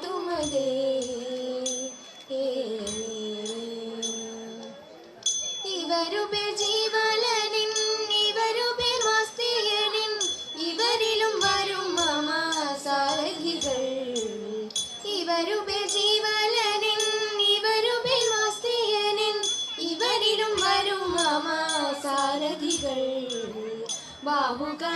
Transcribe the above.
തുമദേ ഇവരുപേ ജീവലനിൻ ഇവരുപേ മസ്തിയനിൻ ഇവരിലും വരും മമ സാരഥികൾ ഇവരുപേ ജീവലനിൻ ഇവരുപേ മസ്തിയനിൻ ഇവരിലും വരും മമ സാരഥികൾ ബാഹുകാ